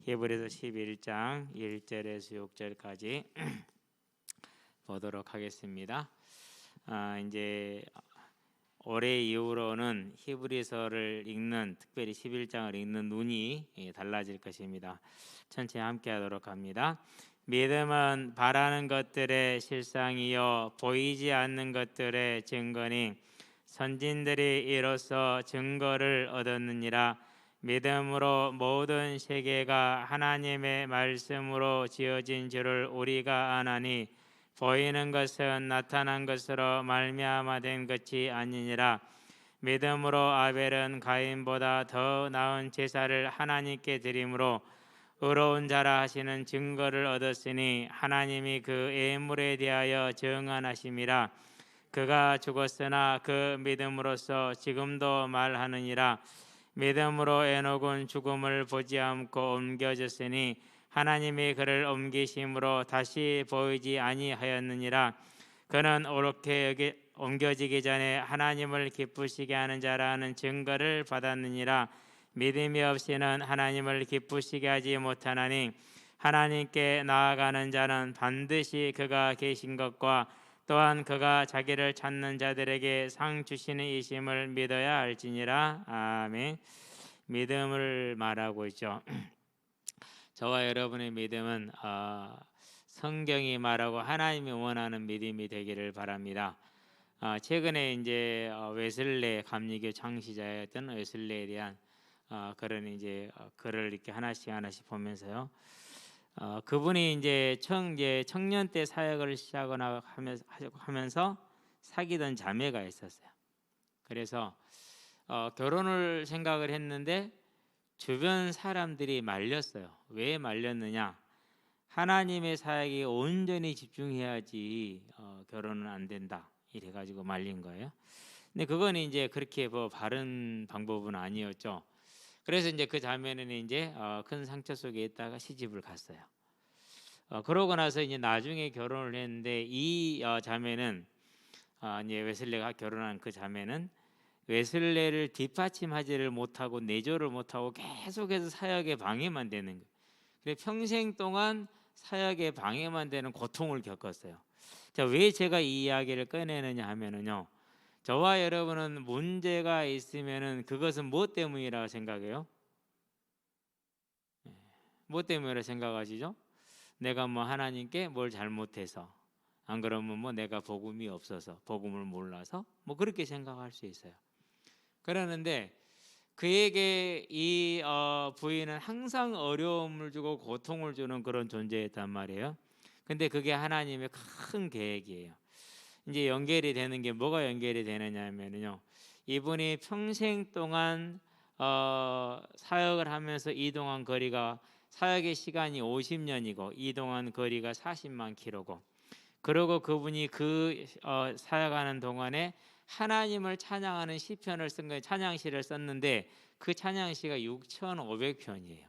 히브리서 11장 1절에서 6절까지 보도록 하겠습니다. 이제 올해 이후로는 히브리서를 읽는, 특별히 11장을 읽는 눈이 달라질 것입니다. 천천히 함께 하도록 합니다. 믿음은 바라는 것들의 실상이요 보이지 않는 것들의 증거니 선진들이 이로써 증거를 얻었느니라. 믿음으로 모든 세계가 하나님의 말씀으로 지어진 줄을 우리가 아나니 보이는 것은 나타난 것으로 말미암아 된 것이 아니니라. 믿음으로 아벨은 가인보다 더 나은 제사를 하나님께 드림으로 의로운 자라 하시는 증거를 얻었으니 하나님이 그 예물에 대하여 정한하심이라. 그가 죽었으나 그 믿음으로써 지금도 말하느니라. 믿음으로 에녹은 죽음을 보지 않고 옮겨졌으니 하나님이 그를 옮기심으로 다시 보이지 아니하였느니라. 그는 옳게 옮겨지기 전에 하나님을 기쁘시게 하는 자라는 증거를 받았느니라. 믿음이 없이는 하나님을 기쁘시게 하지 못하나니 하나님께 나아가는 자는 반드시 그가 계신 것과 또한 그가 자기를 찾는 자들에게 상 주시는 이심을 믿어야 할지니라. 아멘. 믿음을 말하고 있죠. 저와 여러분의 믿음은 성경이 말하고 하나님이 원하는 믿음이 되기를 바랍니다. 최근에 이제 웨슬레 감리교 창시자였던 웨슬레에 대한 그런 이제 글을 이렇게 하나씩 보면서요. 그분이 이제 청년 때 사역을 시작하면서 사귀던 자매가 있었어요. 그래서 결혼을 생각을 했는데 주변 사람들이 말렸어요. 왜 말렸느냐? 하나님의 사역에 온전히 집중해야지 결혼은 안 된다. 이래가지고 말린 거예요. 근데 그건 이제 그렇게 바른 방법은 아니었죠. 그래서 이제 그 자매는 이제 큰 상처 속에 있다가 시집을 갔어요. 그러고 나서 이제 나중에 결혼을 했는데 이 자매는 이제 웨슬레가 결혼한 그 자매는 웨슬레를 뒷받침하지를 못하고 내조를 못하고 계속해서 사역에 방해만 되는 거예요. 그래서 평생 동안 사역에 방해만 되는 고통을 겪었어요. 자, 왜 제가 이 이야기를 꺼내느냐 하면은요. 저와 여러분은 문제가 있으면은 그것은 무엇 때문이라고 생각해요? 무엇 때문이라고 생각하시죠? 내가 하나님께 뭘 잘못해서, 안 그러면 내가 복음이 없어서, 복음을 몰라서 그렇게 생각할 수 있어요. 그러는데 그에게 이 부인은 항상 어려움을 주고 고통을 주는 그런 존재였단 말이에요. 근데 그게 하나님의 큰 계획이에요. 이제 연결이 되는 게 뭐가 연결이 되느냐 하면요. 이분이 평생 동안 사역을 하면서 이동한 거리가, 사역의 시간이 50년이고 이동한 거리가 40만 킬로고, 그리고 그분이 사역하는 동안에 하나님을 찬양하는 시편을 쓴 거예요. 찬양시를 썼는데 그 찬양시가 6,500편이에요.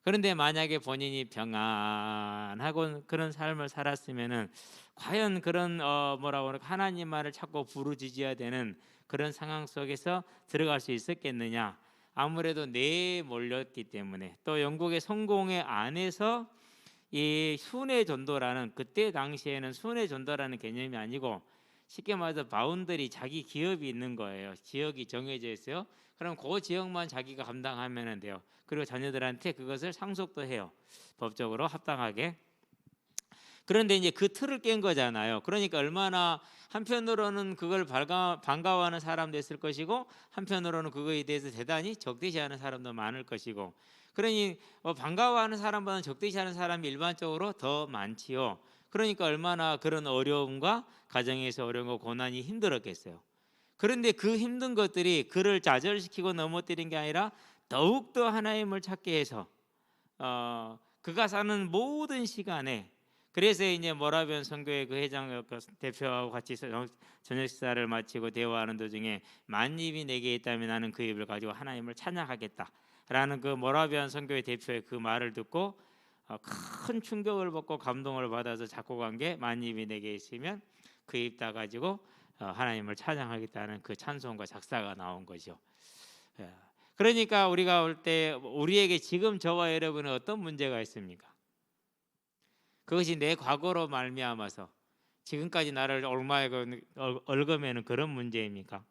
그런데 만약에 본인이 평안하고 그런 삶을 살았으면은 과연 그런 하나님 말을 찾고 부르짖어야 되는 그런 상황 속에서 들어갈 수 있었겠느냐? 아무래도 내몰렸기 때문에, 또 영국의 성공회 안에서 이 순회 전도라는, 그때 당시에는 순회 전도라는 개념이 아니고 쉽게 말해서 바운더리, 자기 기업이 있는 거예요. 지역이 정해져 있어요. 그럼 그 지역만 자기가 감당하면 돼요. 그리고 자녀들한테 그것을 상속도 해요. 법적으로 합당하게. 그런데 이제 그 틀을 깬 거잖아요. 그러니까 얼마나 한편으로는 그걸 반가워하는 사람도 있을 것이고, 한편으로는 그거에 대해서 대단히 적대시하는 사람도 많을 것이고, 그러니 반가워하는 사람보다는 적대시하는 사람이 일반적으로 더 많지요. 그러니까 얼마나 그런 어려움과 가정에서 어려움과 고난이 힘들었겠어요. 그런데 그 힘든 것들이 그를 좌절시키고 넘어뜨린 게 아니라 더욱더 하나님을 찾게 해서 그가 사는 모든 시간에, 그래서 이제 모라비안 선교회 그 회장 대표하고 같이 저녁 식사를 마치고 대화하는 도중에 만입이 내게 있다면 나는 그 입을 가지고 하나님을 찬양하겠다라는 그 모라비안 선교회 대표의 그 말을 듣고 큰 충격을 받고 감동을 받아서 작곡한 게 만입이 내게 있으면 그 입 다 가지고 하나님을 찬양하겠다는 그 찬송과 작사가 나온 거죠. 그러니까 우리가 올 때 우리에게 지금 저와 여러분은 어떤 문제가 있습니까? 그것이 내 과거로 말미암아서 지금까지 나를 얽매여 얽으면 그런 문제입니까?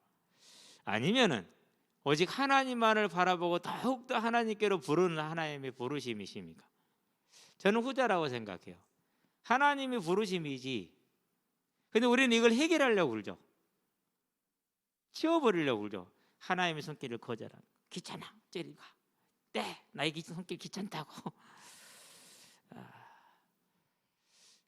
아니면은 오직 하나님만을 바라보고 더욱더 하나님께로 부르는 하나님의 부르심이십니까? 저는 후자라고 생각해요. 하나님이 부르심이지. 근데 우리는 이걸 해결하려고 그러죠. 치워버리려고 그러죠. 하나님의 손길을 거절하는. 귀찮아. 저리 가. 네, 나의 손길 귀찮다고.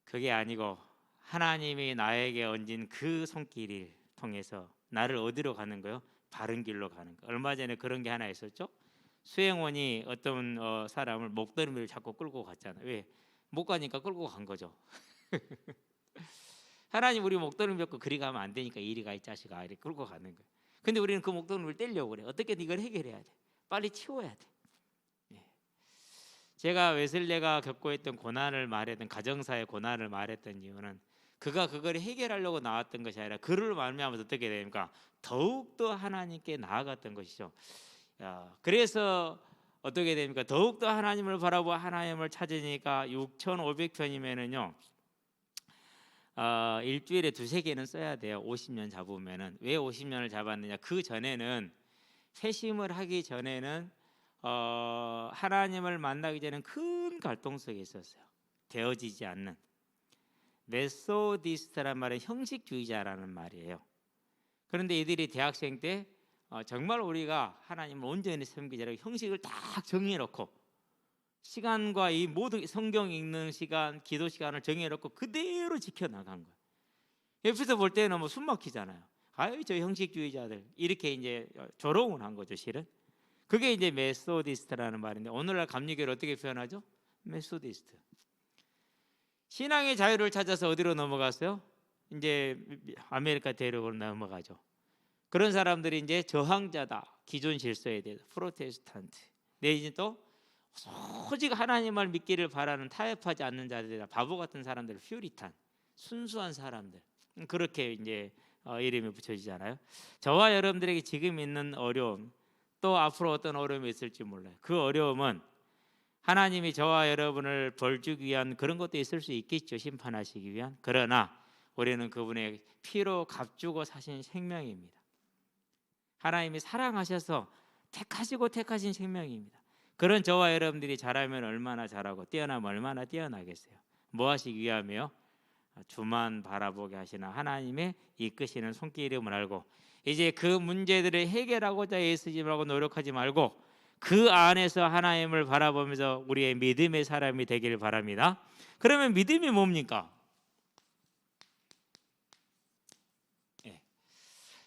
그게 아니고 하나님이 나에게 얹은 그 손길을 통해서 나를 어디로 가는 거요? 바른 길로 가는 거. 얼마 전에 그런 게 하나 있었죠. 수행원이 어떤 사람을 목덜미를 자꾸 끌고 갔잖아요. 왜? 못 가니까 끌고 간 거죠. 하나님 우리 목덜미 잡고 그리 가면 안 되니까 이리 가 이 자식아 이렇게 끌고 가는 거예요. 근데 우리는 그 목덜미를 떼려고 그래. 어떻게든 이걸 해결해야 돼. 빨리 치워야 돼. 제가 웨슬레가 겪고 있던 고난을 말했던 가정사의 고난을 말했던 이유는 그가 그걸 해결하려고 나왔던 것이 아니라 그를 말미암아서 어떻게 됩니까? 더욱더 하나님께 나아갔던 것이죠. 그래서 어떻게 됩니까? 더욱더 하나님을 바라보고 하나님을 찾으니까 6,500편이면은요 일주일에 2-3개는 써야 돼요. 50년 잡으면은. 왜 50년을 잡았느냐? 그 전에는 회심을 하기 전에는 하나님을 만나기 전에는 큰 갈등 속에 있었어요. 되어지지 않는. 메소디스트란 말은 형식주의자라는 말이에요. 그런데 이들이 대학생 때 정말 우리가 하나님을 온전히 섬기자라고 형식을 딱 정해놓고 시간과 이 모든 성경 읽는 시간, 기도 시간을 정해놓고 그대로 지켜나간 거예요. 옆에서 볼 때는 뭐 숨 막히잖아요. 아유 저 형식주의자들 이렇게 이제 조롱을 한 거죠, 실은. 그게 이제 메소디스트라는 말인데 오늘날 감리교를 어떻게 표현하죠? 메소디스트. 신앙의 자유를 찾아서 어디로 넘어갔어요? 이제 아메리카 대륙으로 넘어가죠. 그런 사람들이 이제 저항자다. 기존 질서에 대해서 프로테스탄트. 내지는 또 오직 하나님을 믿기를 바라는 타협하지 않는 자들이다. 바보 같은 사람들, 퓨리탄, 순수한 사람들. 그렇게 이제 이름이 붙여지잖아요. 저와 여러분들에게 지금 있는 어려움, 또 앞으로 어떤 어려움이 있을지 몰라요. 그 어려움은 하나님이 저와 여러분을 벌주기 위한 그런 것도 있을 수 있겠죠. 심판하시기 위한. 그러나 우리는 그분의 피로 값주고 사신 생명입니다. 하나님이 사랑하셔서 택하신 생명입니다. 그런 저와 여러분들이 잘하면 얼마나 잘하고 뛰어나면 얼마나 뛰어나겠어요. 뭐 하시기 위함이요? 주만 바라보게 하시는 하나님의 이끄시는 손길임을 알고 이제 그 문제들을 해결하고자 애쓰지 말고 노력하지 말고 그 안에서 하나님을 바라보면서 우리의 믿음의 사람이 되길 바랍니다. 그러면 믿음이 뭡니까?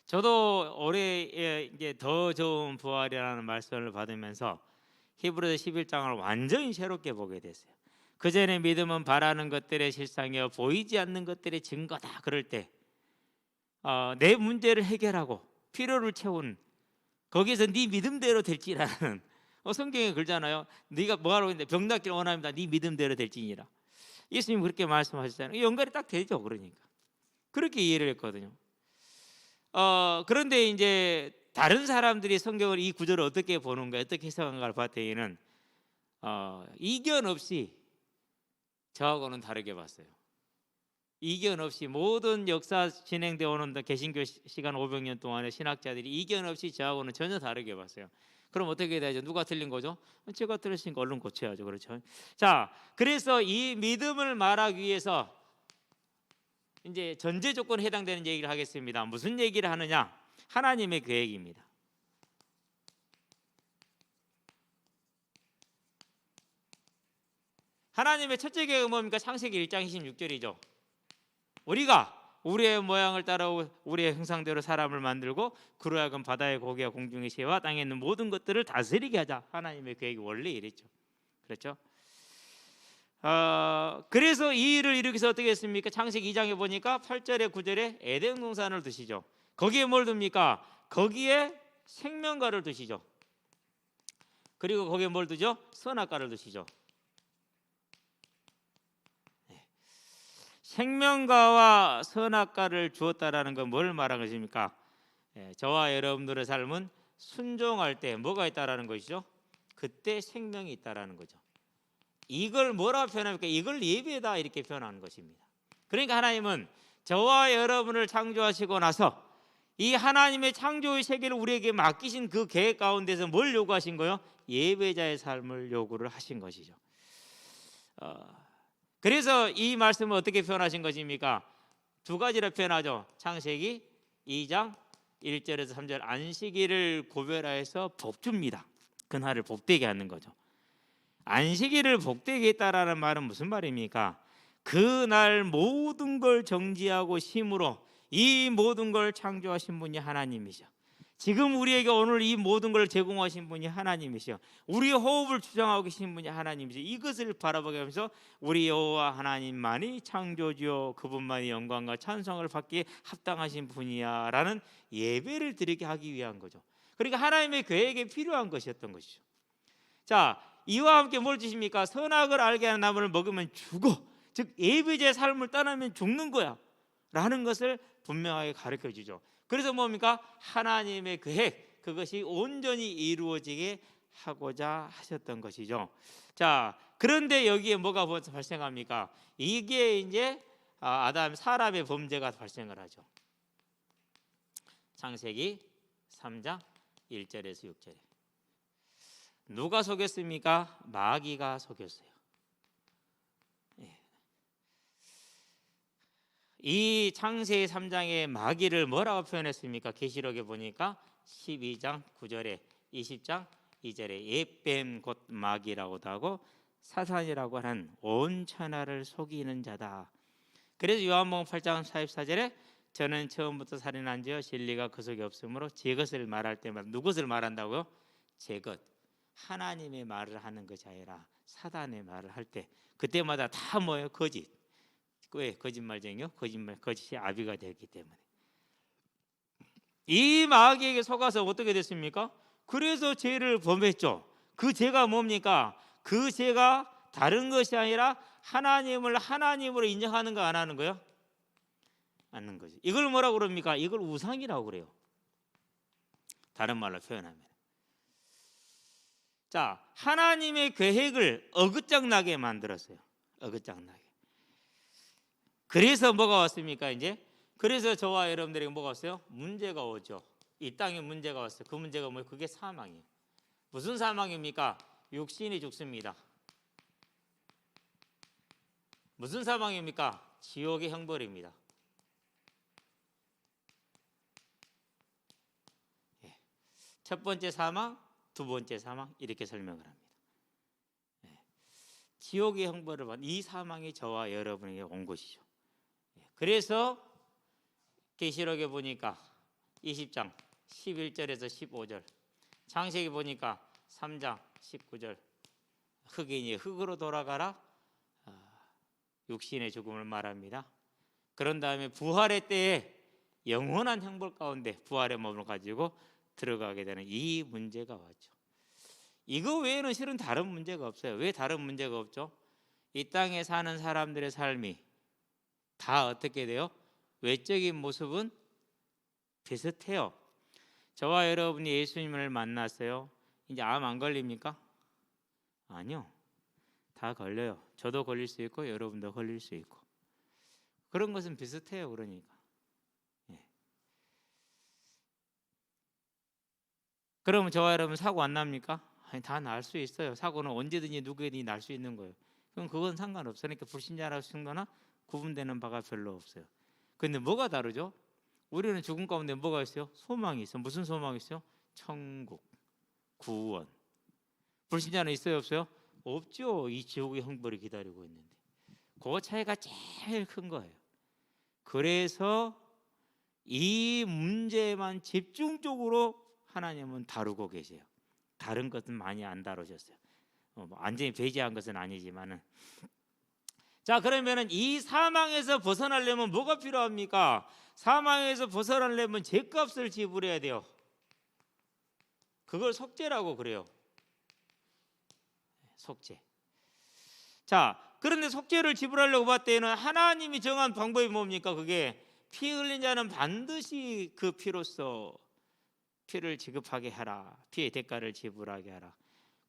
저도 올해 이제 더 좋은 부활이라는 말씀을 받으면서 히브리서 11장을 완전히 새롭게 보게 됐어요. 그 전에 믿음은 바라는 것들의 실상이요 보이지 않는 것들의 증거다. 그럴 때 내 문제를 해결하고 필요를 채운 거기에서 네 믿음대로 될지라는 성경에 글잖아요. 네가 뭐하러 있는데 병 낫기를 원합니다. 네 믿음대로 될지니라. 예수님 그렇게 말씀하셨잖아요. 연결이 딱 되죠. 그러니까 그렇게 이해를 했거든요. 그런데 이제 다른 사람들이 성경을 이 구절을 어떻게 보는가, 어떻게 해석한가를 봤더니는 이견 없이 저하고는 다르게 봤어요. 이견 없이 모든 역사 진행되어 오는 개신교 시간 500년 동안의 신학자들이 이견 없이 저하고는 전혀 다르게 봤어요. 그럼 어떻게 되죠? 누가 틀린 거죠? 제가 틀렸으니까 얼른 고쳐야죠. 그렇죠? 자, 그래서 이 믿음을 말하기 위해서 이제 전제 조건에 해당되는 얘기를 하겠습니다. 무슨 얘기를 하느냐? 하나님의 계획입니다. 하나님의 첫째 계획은 뭡니까? 창세기 1장 26절이죠. 우리가 우리의 모양을 따라 우리의 형상대로 사람을 만들고 그로 하여금 바다의 고기와 공중의 새와 땅에 있는 모든 것들을 다스리게 하자. 하나님의 계획이 원래 이랬죠. 그렇죠? 그래서 이 일을 이루기 위해서 어떻게 했습니까? 창세기 2장에 보니까 8절에 9절에 에덴 동산을 두시죠. 거기에 뭘 둡니까? 거기에 생명과를 두시죠. 그리고 거기에 뭘 두죠? 선악과를 두시죠. 생명과와 선악과를 주었다라는 건 뭘 말하는 것입니까? 저와 여러분들의 삶은 순종할 때 뭐가 있다라는 것이죠? 그때 생명이 있다라는 거죠. 이걸 뭐라고 표현합니까? 이걸 예배다 이렇게 표현하는 것입니다. 그러니까 하나님은 저와 여러분을 창조하시고 나서 이 하나님의 창조의 세계를 우리에게 맡기신 그 계획 가운데서 뭘 요구하신 거예요? 예배자의 삶을 요구를 하신 것이죠. 그래서 이 말씀을 어떻게 표현하신 것입니까? 두 가지로 표현하죠. 창세기 2장 1절에서 3절 안식일을 고별하여서 복줍니다. 그날을 복되게 하는 거죠. 안식일을 복되게 했다라는 말은 무슨 말입니까? 그날 모든 걸 정지하고 심으로 이 모든 걸 창조하신 분이 하나님이셔. 지금 우리에게 오늘 이 모든 걸 제공하신 분이 하나님이셔. 우리의 호흡을 주장하고 계신 분이 하나님이셔. 이것을 바라보게 하면서 우리 여호와 하나님만이 창조주요 그분만이 영광과 찬송을 받기에 합당하신 분이야 라는 예배를 드리게 하기 위한 거죠. 그러니까 하나님의 계획에 필요한 것이었던 것이죠. 자, 이와 함께 뭘 주십니까? 선악을 알게 하는 나무를 먹으면 죽어. 즉 예배자의 삶을 떠나면 죽는 거야 라는 것을 분명하게 가르쳐 주죠. 그래서 뭡니까? 하나님의 계획, 그것이 온전히 이루어지게 하고자 하셨던 것이죠. 자, 그런데 여기에 뭐가 발생합니까? 이게 이제 아담 사람의 범죄가 발생을 하죠. 창세기 3장 1절에서 6절에 누가 속였습니까? 마귀가 속였어요. 이 창세기 3장의 마귀를 뭐라고 표현했습니까? 계시록에 보니까 12장 9절에 20장 2절에 옛뱀 곧 마귀라고도 하고 사탄이라고 하는 온 천하를 속이는 자다. 그래서 요한복음 8장 44절에 저는 처음부터 살인한 지요 진리가 그 속에 없으므로 제 것을 말할 때마다 누구를 말한다고요? 제 것, 하나님의 말을 하는 것이 아니라 사단의 말을 할 때 그때마다 다 뭐예요? 거짓. 왜? 거짓말쟁이요? 거짓이 아비가 되기 때문에. 이 마귀에게 속아서 어떻게 됐습니까? 그래서 죄를 범했죠. 그 죄가 뭡니까? 그 죄가 다른 것이 아니라 하나님을 하나님으로 인정하는 거 안 하는 거요? 않는 거죠. 이걸 뭐라고 그럽니까? 이걸 우상이라고 그래요. 다른 말로 표현하면. 자, 하나님의 계획을 어긋장나게 만들었어요. 어긋장나게. 그래서 뭐가 왔습니까? 이제 그래서 저와 여러분들에게 뭐가 왔어요? 문제가 오죠. 이 땅에 문제가 왔어요. 그 문제가 뭐예요? 그게 사망이에요. 무슨 사망입니까? 육신이 죽습니다. 무슨 사망입니까? 지옥의 형벌입니다. 첫 번째 사망, 두 번째 사망 이렇게 설명을 합니다. 지옥의 형벌을 받는 이 사망이 저와 여러분에게 온 것이죠. 그래서 계시록에 보니까 20장 11절에서 15절, 창세기 보니까 3장 19절 흑인이 흑으로 돌아가라 육신의 죽음을 말합니다. 그런 다음에 부활의 때에 영원한 형벌 가운데 부활의 몸을 가지고 들어가게 되는 이 문제가 왔죠. 이거 외에는 실은 다른 문제가 없어요. 왜 다른 문제가 없죠? 이 땅에 사는 사람들의 삶이 다 어떻게 돼요? 외적인 모습은 비슷해요. 저와 여러분이 예수님을 만났어요. 이제 암 안 걸립니까? 아니요. 다 걸려요. 저도 걸릴 수 있고 여러분도 걸릴 수 있고. 그런 것은 비슷해요. 그러니까. 그러면 저와 여러분 사고 안 납니까? 아니, 다 날 수 있어요. 사고는 언제든지 누구든지 날 수 있는 거예요. 그럼 그건 상관없어요. 그러니까 불신자라고 생각하나 구분되는 바가 별로 없어요. 그런데 뭐가 다르죠? 우리는 죽음 가운데 뭐가 있어요? 소망이 있어요. 무슨 소망이 있어요? 천국, 구원. 불신자는 있어요? 없어요? 없죠. 이 지옥의 형벌이 기다리고 있는데. 그 차이가 제일 큰 거예요. 그래서 이 문제만 집중적으로 하나님은 다루고 계세요. 다른 것은 많이 안 다루셨어요. 완전히 배제한 것은 아니지만은. 자, 그러면은 이 사망에서 벗어나려면 뭐가 필요합니까? 사망에서 벗어나려면 죄값을 지불해야 돼요. 그걸 속죄라고 그래요. 속죄. 자, 그런데 속죄를 지불하려고 봤을 때는 하나님이 정한 방법이 뭡니까? 그게 피 흘린 자는 반드시 그 피로써 피를 지급하게 하라. 피의 대가를 지불하게 하라.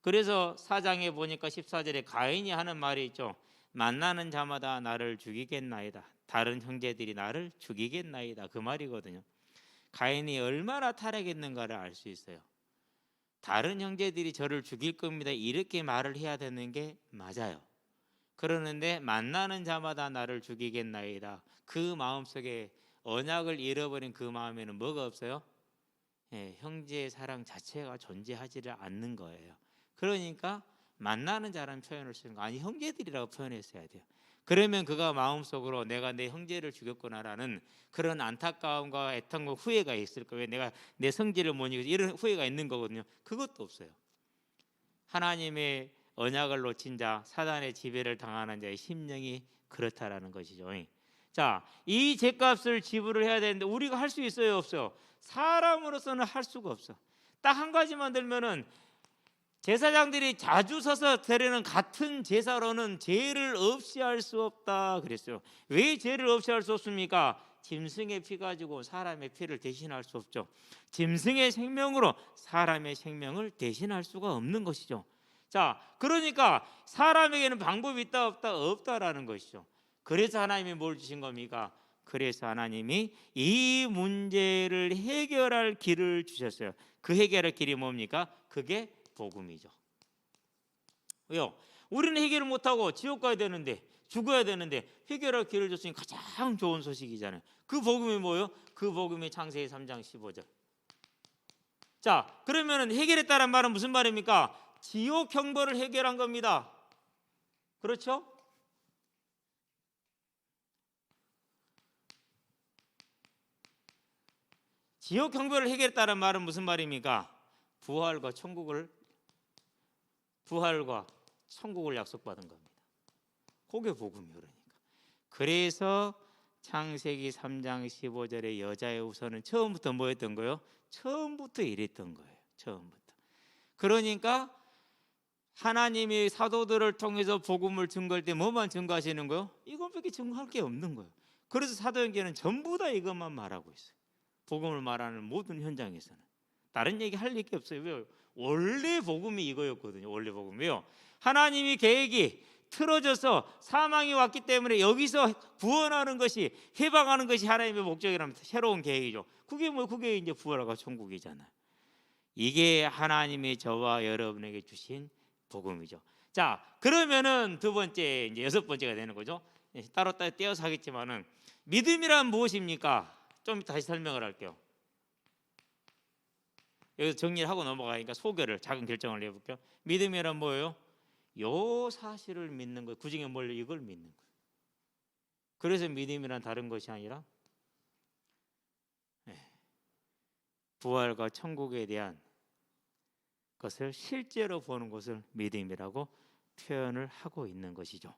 그래서 4장에 보니까 14절에 가인이 하는 말이 있죠. 만나는 자마다 나를 죽이겠나이다. 다른 형제들이 나를 죽이겠나이다. 그 말이거든요. 가인이 얼마나 타락했는가를 알 수 있어요. 다른 형제들이 저를 죽일 겁니다. 이렇게 말을 해야 되는 게 맞아요. 그러는데 만나는 자마다 나를 죽이겠나이다. 그 마음속에 언약을 잃어버린 그 마음에는 뭐가 없어요? 형제의 사랑 자체가 존재하지를 않는 거예요. 그러니까 만나는 자라는 표현을 쓰는 거 아니 형제들이라고 표현했어야 돼요. 그러면 그가 마음속으로 내가 내 형제를 죽였구나라는 그런 안타까움과 애통과 후회가 있을 거예요. 내가 내 성질을 못 이겨서 이런 후회가 있는 거거든요. 그것도 없어요. 하나님의 언약을 놓친 자, 사단의 지배를 당하는 자의 심령이 그렇다라는 것이죠. 자, 이 죗값을 지불을 해야 되는데 우리가 할 수 있어요, 없어요? 사람으로서는 할 수가 없어. 딱 한 가지만 들면은 제사장들이 자주 서서 드리는 같은 제사로는 죄를 없이 할 수 없다 그랬어요. 왜 죄를 없이 할 수 없습니까? 짐승의 피 가지고 사람의 피를 대신할 수 없죠. 짐승의 생명으로 사람의 생명을 대신할 수가 없는 것이죠. 자, 그러니까 사람에게는 방법이 있다 없다? 없다라는 것이죠. 그래서 하나님이 뭘 주신 겁니까? 그래서 하나님이 이 문제를 해결할 길을 주셨어요. 그 해결할 길이 뭡니까? 그게 복음이죠. 왜요? 우리는 해결을 못하고 지옥 가야 되는데 죽어야 되는데 해결할 길을 줬으니 가장 좋은 소식이잖아요. 그 복음이 뭐예요? 그 복음이 창세기 3장 15절. 자, 그러면 해결했다는 말은 무슨 말입니까? 지옥 형벌을 해결한 겁니다. 그렇죠? 지옥 형벌을 해결했다는 말은 무슨 말입니까? 부활과 천국을 약속받은 겁니다. 그게 복음이에요. 그래서 창세기 3장 15절에 여자의 후손은 처음부터 뭐였던 거예요? 처음부터 이랬던 거예요. 처음부터. 그러니까 하나님이 사도들을 통해서 복음을 증거할 때 뭐만 증거하시는 거예요? 이것밖에 증거할 게 없는 거예요. 그래서 사도행전은 전부 다 이것만 말하고 있어요. 복음을 말하는 모든 현장에서는 다른 얘기 할 얘기 없어요. 왜요? 원래 복음이 이거였거든요. 원래 복음이요. 하나님이 계획이 틀어져서 사망이 왔기 때문에 여기서 구원하는 것이 해방하는 것이 하나님의 목적이라면 새로운 계획이죠. 그게 이제 부활과 천국이잖아요. 이게 하나님이 저와 여러분에게 주신 복음이죠. 자, 그러면은 두 번째 이제 여섯 번째가 되는 거죠. 따로 떼어서 하겠지만은 믿음이란 무엇입니까? 좀 다시 설명을 할게요. 여기서 정리를 하고 넘어가니까 소개를 작은 결정을 해볼게요. 믿음이란 뭐예요? 요 사실을 믿는 거예요. 그중에 뭘 이걸 믿는 거예요. 그래서 믿음이란 다른 것이 아니라 부활과 천국에 대한 것을 실제로 보는 것을 믿음이라고 표현을 하고 있는 것이죠.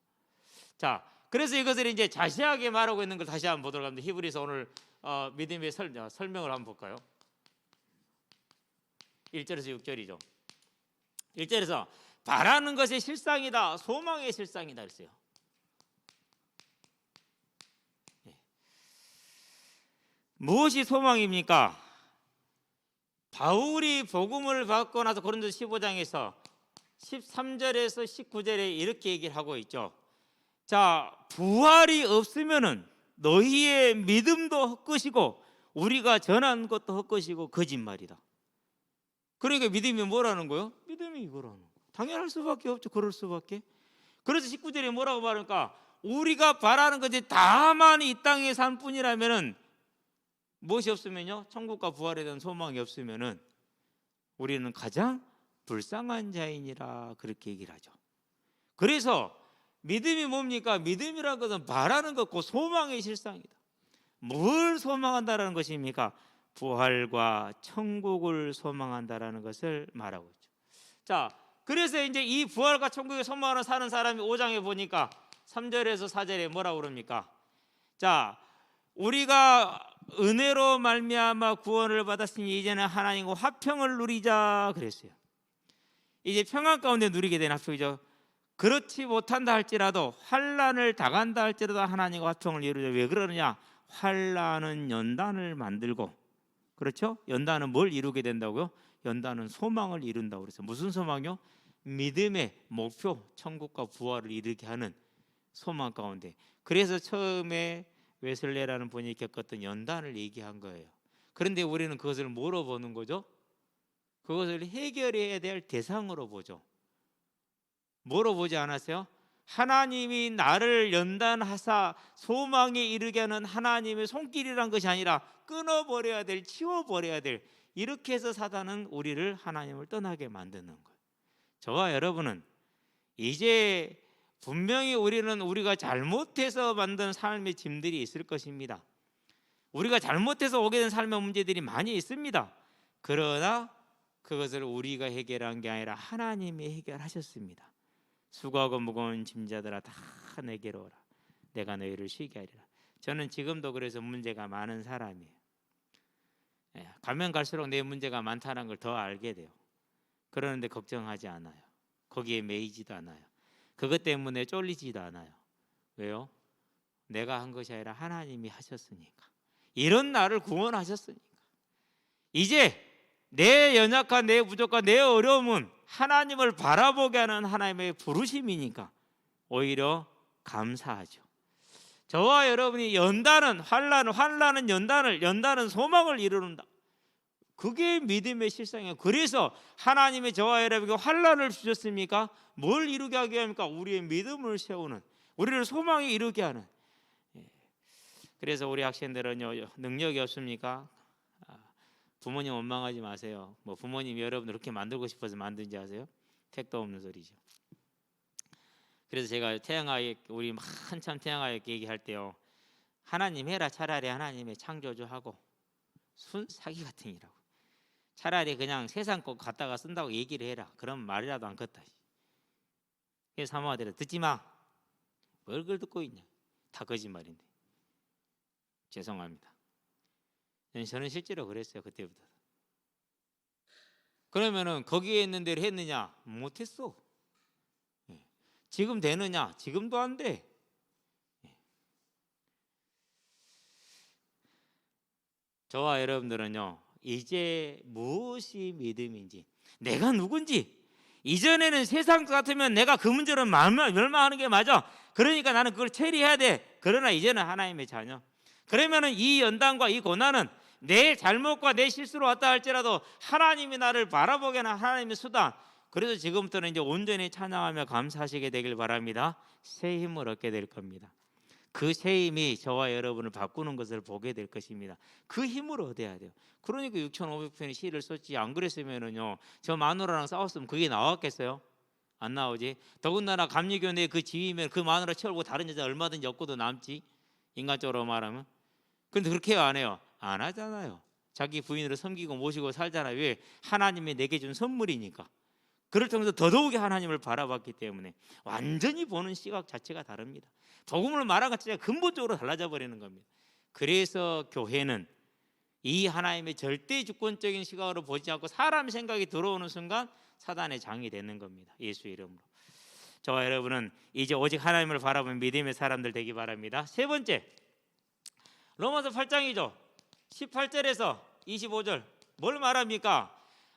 자, 그래서 이것을 이제 자세하게 말하고 있는 걸 다시 한번 보도록 합니다. 히브리서 오늘 믿음의 설명을 한번 볼까요? 1절에서 6절이죠. 1절에서 바라는 것의 실상이다, 소망의 실상이다 그랬어요. 무엇이 소망입니까? 바울이 복음을 받고 나서 고린도서 15장에서 13절에서 19절에 이렇게 얘기를 하고 있죠. 자, 부활이 없으면은 너희의 믿음도 헛것이고 우리가 전한 것도 헛것이고 거짓말이다. 그러니까 믿음이 뭐라는 거예요? 믿음이 이거라는 거예요. 당연할 수밖에 없죠. 그럴 수밖에. 그래서 19절에 뭐라고 말할까? 우리가 바라는 것이 다만 이 땅에 산 뿐이라면은 무엇이 없으면요? 천국과 부활에 대한 소망이 없으면은 우리는 가장 불쌍한 자이니라 그렇게 얘기를 하죠. 그래서 믿음이 뭡니까? 믿음이라는 것은 바라는 것고 소망의 실상이다. 뭘 소망한다라는 것입니까? 부활과 천국을 소망한다라는 것을 말하고 있죠. 자, 그래서 이제 이 부활과 천국을 소망하는 사는 사람이 5장에 보니까 3절에서 4절에 뭐라고 그럽니까? 자, 우리가 은혜로 말미암아 구원을 받았으니 이제는 하나님과 화평을 누리자 그랬어요. 이제 평안 가운데 누리게 된 화평이죠. 그렇지 못한다 할지라도 환난을 당한다 할지라도 하나님과 화평을 이루자. 왜 그러느냐? 환난은 연단을 만들고 그렇죠? 연단은 뭘 이루게 된다고요? 연단은 소망을 이룬다고 그래서 무슨 소망이요? 믿음의 목표, 천국과 부활을 이루게 하는 소망 가운데. 그래서 처음에 웨슬레라는 분이 겪었던 연단을 얘기한 거예요. 그런데 우리는 그것을 뭐로 보는 거죠? 그것을 해결해야 될 대상으로 보죠. 뭐로 보지 않았어요? 하나님이 나를 연단하사 소망에 이르게 하는 하나님의 손길이란 것이 아니라 끊어버려야 될, 치워버려야 될, 이렇게 해서 사단은 우리를 하나님을 떠나게 만드는 거예요. 저와 여러분은 이제 분명히 우리가 잘못해서 만든 삶의 짐들이 있을 것입니다. 우리가 잘못해서 오게 된 삶의 문제들이 많이 있습니다. 그러나 그것을 우리가 해결한 게 아니라 하나님이 해결하셨습니다. 수고하고 무거운 짐자들아 다 내게로 오라. 내가 너희를 쉬게 하리라. 저는 지금도 그래서 문제가 많은 사람이에요. 가면 갈수록 내 문제가 많다는 걸 더 알게 돼요. 그러는데 걱정하지 않아요. 거기에 매이지도 않아요. 그것 때문에 쫄리지도 않아요. 왜요? 내가 한 것이 아니라 하나님이 하셨으니까. 이런 나를 구원하셨으니까. 이제 내 연약한, 내 부족한, 내 어려움은 하나님을 바라보게 하는 하나님의 부르심이니까 오히려 감사하죠. 저와 여러분이 연단은 환난은 연단은 소망을 이루는다. 그게 믿음의 실상이에요. 그래서 하나님이 저와 여러분에게 환난을 주셨습니까? 뭘 이루게 하게 합니까? 우리의 믿음을 세우는, 우리를 소망에 이루게 하는. 그래서 우리 학생들은요, 능력이 없습니까? 부모님 원망하지 마세요. 뭐 부모님이 여러분을 그렇게 만들고 싶어서 만든지 아세요? 택도 없는 소리죠. 그래서 제가 태양아이, 우리 한참 태양아이 얘기할 때요, 하나님 해라. 차라리 하나님의 창조주하고 순 사기 같은 이라고. 차라리 그냥 세상 거 갖다가 쓴다고 얘기를 해라. 그럼 말이라도 안 컸다. 그래서 사모하더라. 듣지 마. 뭘 그걸 듣고 있냐. 다 거짓말인데. 죄송합니다. 저는 실제로 그랬어요. 그때부터. 그러면은 거기에 있는 대로 했느냐? 못했어. 지금 되느냐? 지금도 안 돼. 저와 여러분들은요, 이제 무엇이 믿음인지, 내가 누군지, 이전에는 세상 같으면 내가 그 문제를 멸망하는 게 맞아. 그러니까 나는 그걸 처리해야 돼. 그러나 이제는 하나님의 자녀. 그러면은 이 연단과 이 고난은 내 잘못과 내 실수로 왔다 할지라도 하나님이 나를 바라보게 하는 하나님의 수단. 그래서 지금부터는 이제 온전히 찬양하며 감사하시게 되길 바랍니다. 새 힘을 얻게 될 겁니다. 그 새 힘이 저와 여러분을 바꾸는 것을 보게 될 것입니다. 그 힘을 얻어야 돼요. 그러니까 6,500편의 시를 썼지. 안 그랬으면은요, 저 마누라랑 싸웠으면 그게 나왔겠어요? 안 나오지. 더군다나 감리교내 그 지위면 그 마누라 채우고 다른 여자 얼마든지 엮고도 남지. 인간적으로 말하면. 근데 그렇게 안 해요. 안 하잖아요. 자기 부인으로 섬기고 모시고 살잖아요. 왜? 하나님이 내게 준 선물이니까. 그를 통해서 더더욱이 하나님을 바라봤기 때문에 완전히 보는 시각 자체가 다릅니다. 복음을 말한 것 자체가 근본적으로 달라져 버리는 겁니다. 그래서 교회는 이 하나님의 절대 주권적인 시각으로 보지 않고 사람 생각이 들어오는 순간 사단의 장이 되는 겁니다. 예수 이름으로. 저와 여러분은 이제 오직 하나님을 바라보는 믿음의 사람들 되기 바랍니다. 세 번째, 로마서 8장이죠. 18절에서 25절 뭘 말합니까?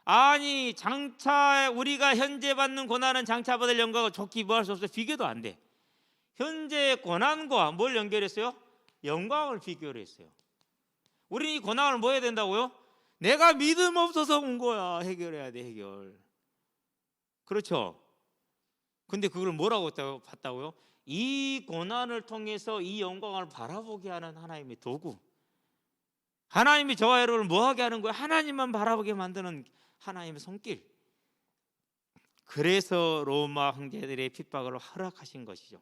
아니 장차 우리가 현재 받는 고난은 장차 받을 영광과 좋게 비교할 수 없어요. 비교도 안 돼. 현재 고난과 뭘 연결했어요? 영광을 비교를 했어요. 우리는 이 고난을 뭐 해야 된다고요? 내가 믿음 없어서 온 거야. 해결해야 돼. 해결. 그렇죠. 근데 그걸 뭐라고 봤다고요? 이 고난을 통해서 이 영광을 바라보게 하는 하나님의 도구. 하나님이 저와 여러분을 뭐하게 하는 거예요? 하나님만 바라보게 만드는 하나님의 손길. 그래서 로마 황제들의 핍박을 허락하신 것이죠.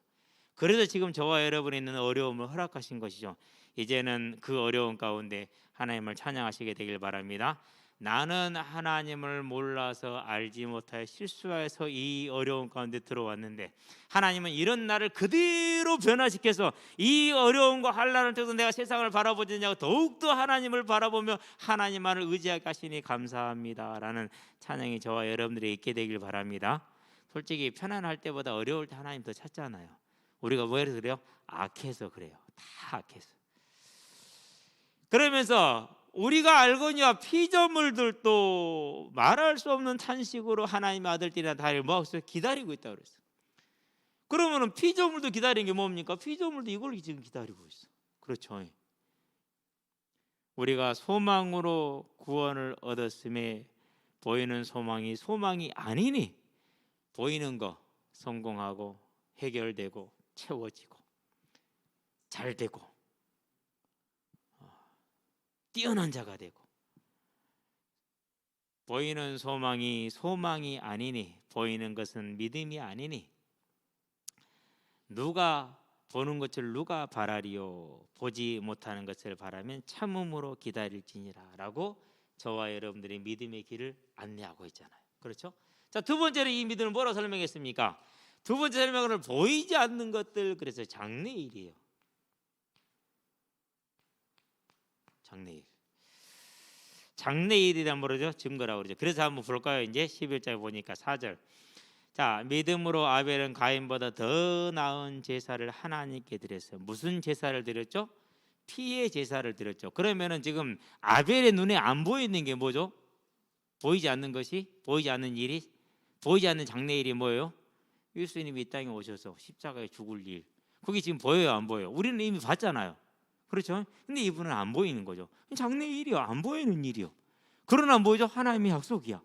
그래서 지금 저와 여러분이 있는 어려움을 허락하신 것이죠. 이제는 그 어려움 가운데 하나님을 찬양하시게 되길 바랍니다. 나는 하나님을 몰라서 알지 못하여 실수해서 이 어려움 가운데 들어왔는데 하나님은 이런 나를 그대로 변화시켜서 이 어려움과 환난을 통해서 내가 세상을 바라보지 않냐고 더욱더 하나님을 바라보며 하나님만을 의지하게 하시니 감사합니다 라는 찬양이 저와 여러분들이 있게 되길 바랍니다. 솔직히 편안할 때보다 어려울 때 하나님 더 찾잖아요. 우리가 왜 그래요? 악해서 그래요. 다 악해서. 그러면서 우리가 알거니와 피조물들도 말할 수 없는 탄식으로 하나님의 아들들이나 다리를 모아서 기다리고 있다고 그랬어요. 그러면은 피조물도 기다리는 게 뭡니까? 피조물도 이걸 지금 기다리고 있어. 그렇죠. 우리가 소망으로 구원을 얻었음에 보이는 소망이 소망이 아니니 보이는 거 성공하고 해결되고 채워지고 잘되고 뛰어난 자가 되고, 보이는 소망이 소망이 아니니 보이는 것은 믿음이 아니니 누가 보는 것을 누가 바라리요 보지 못하는 것을 바라면 참음으로 기다릴지니라 라고 저와 여러분들의 믿음의 길을 안내하고 있잖아요. 그렇죠? 자, 두 번째로 이 믿음을 뭐라고 설명했습니까? 두 번째 설명은 보이지 않는 것들, 그래서 장래일이에요. 장래일이란 뭐죠? 증거라고 그러죠. 그래서 한번 볼까요? 이제 11절에 보니까 4절. 자, 믿음으로 아벨은 가인보다 더 나은 제사를 하나님께 드렸어요. 무슨 제사를 드렸죠? 피의 제사를 드렸죠. 그러면은 지금 아벨의 눈에 안 보이는 게 뭐죠? 보이지 않는 것이, 보이지 않는 일이, 보이지 않는 장래일이 뭐예요? 예수님이 이 땅에 오셔서 십자가에 죽을 일. 그게 지금 보여요, 안 보여요? 우리는 이미 봤잖아요. 그렇죠? 근데 이분은 안 보이는 거죠. 장래일이요, 안 보이는 일이요. 그러나 뭐죠? 하나님의 약속이야.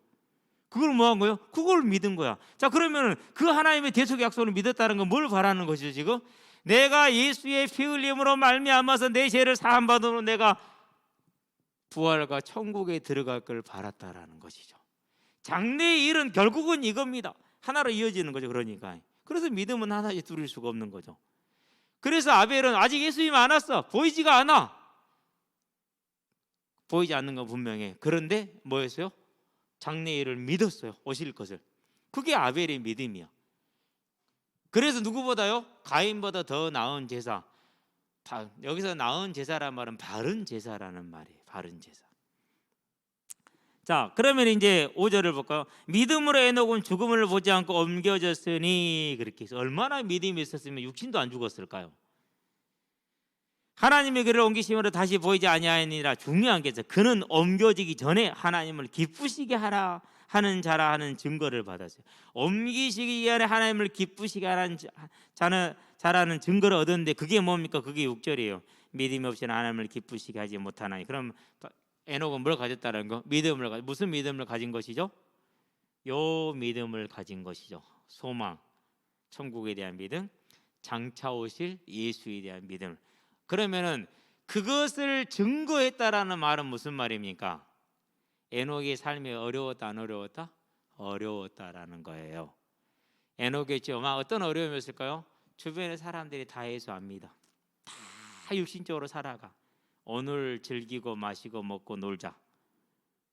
그걸 뭐 한 거예요? 그걸 믿은 거야. 자, 그러면 그 하나님의 대속의 약속을 믿었다는 건 뭘 바라는 것이죠? 지금 내가 예수의 피 흘림으로 말미암아서 내 죄를 사함 받음으로 내가 부활과 천국에 들어갈 걸 바랐다라는 것이죠. 장래의 일은 결국은 이겁니다. 하나로 이어지는 거죠. 그러니까 그래서 믿음은 하나씩 둘일 수가 없는 거죠. 그래서 아벨은 아직 예수님이 안 왔어. 보이지가 않아. 보이지 않는 건 분명해. 그런데 뭐였어요? 장래일을 믿었어요. 오실 것을. 그게 아벨의 믿음이야. 그래서 누구보다요? 가인보다 더 나은 제사. 여기서 나은 제사란 말은 바른 제사라는 말이에요. 바른 제사. 자, 그러면 이제 5절을 볼까요? 믿음으로 에녹은 죽음을 보지 않고 옮겨졌으니, 그렇게 해서 얼마나 믿음이 있었으면 육신도 안 죽었을까요? 하나님의 그를 옮기심으로 다시 보이지 아니하니라. 중요한 게 있어요. 그는 옮겨지기 전에 하나님을 기쁘시게 하라 하는 자라 하는 증거를 받았어요. 옮기시기 전에 하나님을 기쁘시게 하는 자라는 증거를 얻었는데 그게 뭡니까? 그게 6절이에요. 믿음이 없이는 하나님을 기쁘시게 하지 못하나니. 그럼 에녹은 뭘 가졌다는 거? 믿음을 무슨 믿음을 가진 것이죠? 요 믿음을 가진 것이죠. 소망, 천국에 대한 믿음, 장차 오실 예수에 대한 믿음. 그러면은 그것을 증거했다라는 말은 무슨 말입니까? 에녹의 삶이 어려웠다, 안 어려웠다? 어려웠다라는 거예요. 에녹의 어떤 어려움이었을까요? 주변의 사람들이 다 해소합니다. 다 육신적으로 살아가. 오늘 즐기고 마시고 먹고 놀자.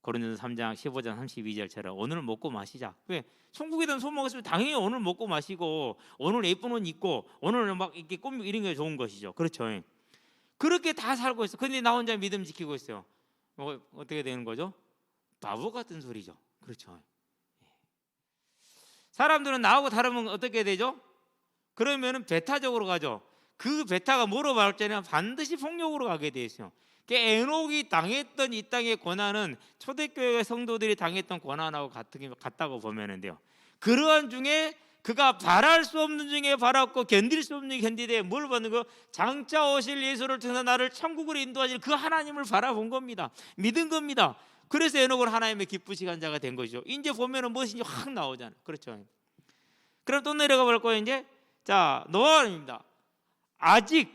고린도서 3장 15장 32절처럼 오늘 먹고 마시자. 왜? 천국에 대한 소망이 있으면 당연히 오늘 먹고 마시고 오늘 예쁜 옷 입고 오늘 막 이렇게 꾸미고 이런 게 좋은 것이죠. 그렇죠? 그렇게 다 살고 있어. 근데 나 혼자 믿음 지키고 있어요. 어떻게 되는 거죠? 바보 같은 소리죠. 그렇죠? 사람들은 나하고 다르면 어떻게 되죠? 그러면은 배타적으로 가죠. 그 배타가 뭐로 말하자면 반드시 폭력으로 가게 돼 있어요. 에녹이 당했던 이 땅의 고난은 초대교회 성도들이 당했던 고난하고 같다고 보면 돼요. 그러한 중에 그가 바랄 수 없는 중에 바랐고 견딜 수 없는 중에 견디되 뭘 받는 거? 장차 오실 예수를 통해서 나를 천국으로 인도하실 그 하나님을 바라본 겁니다. 믿은 겁니다. 그래서 에녹은 하나님의 기쁘시게 한 자가 된 것이죠. 이제 보면은 무엇인지 확 나오잖아요. 그렇죠? 그럼 또 내려가 볼 거예요. 이제 자, 노아입니다. 아직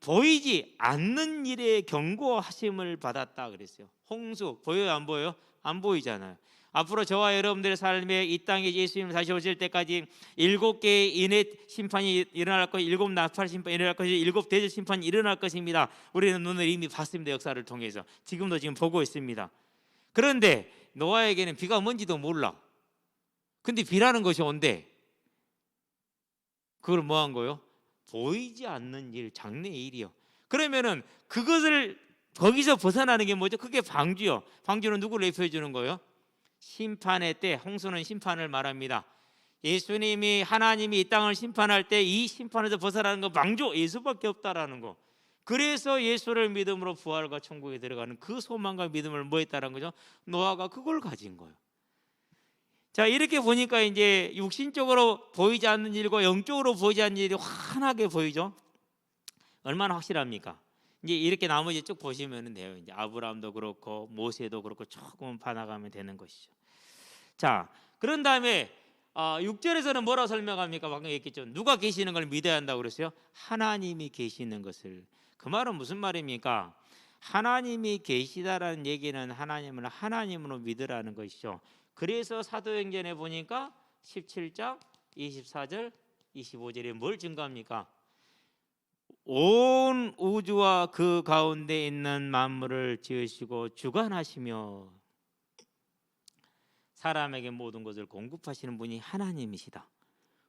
보이지 않는 일에 경고하심을 받았다 그랬어요. 홍수 보여요, 안 보여요? 안 보이잖아요. 앞으로 저와 여러분들의 삶에 이 땅에 예수님 다시 오실 때까지 7개의 인의 심판이 일어날 것이 7 나팔 심판이 일어날 것이 7 대접 심판이 일어날 것입니다. 우리는 눈을 이미 봤습니다. 역사를 통해서 지금도 지금 보고 있습니다. 그런데 노아에게는 비가 뭔지도 몰라. 근데 비라는 것이 온대. 그걸 뭐 한 거예요? 보이지 않는 일, 장래의 일이요. 그러면은 그것을 거기서 벗어나는 게 뭐죠? 그게 방주요. 방주는 누구를 예표해 주는 거예요? 심판의 때, 홍수는 심판을 말합니다. 예수님이 하나님이 이 땅을 심판할 때 이 심판에서 벗어나는 거 방주 예수밖에 없다라는 거. 그래서 예수를 믿음으로 부활과 천국에 들어가는 그 소망과 믿음을 뭐 했다는 거죠? 노아가 그걸 가진 거예요. 자, 이렇게 보니까 이제 육신적으로 보이지 않는 일과 영적으로 보이지 않는 일이 환하게 보이죠. 얼마나 확실합니까? 이제 이렇게 나머지 쭉 보시면 돼요. 이제 아브라함도 그렇고 모세도 그렇고 조금 봐나가면 되는 것이죠. 자, 그런 다음에 6절에서는 뭐라고 설명합니까? 방금 얘기했죠. 누가 계시는 걸 믿어야 한다고 그랬어요? 하나님이 계시는 것을. 그 말은 무슨 말입니까? 하나님이 계시다라는 얘기는 하나님을 하나님으로 믿으라는 것이죠. 그래서 사도행전에 보니까 17장 24절 25절에 뭘 증거합니까? 온 우주와 그 가운데 있는 만물을 지으시고 주관하시며 사람에게 모든 것을 공급하시는 분이 하나님이시다.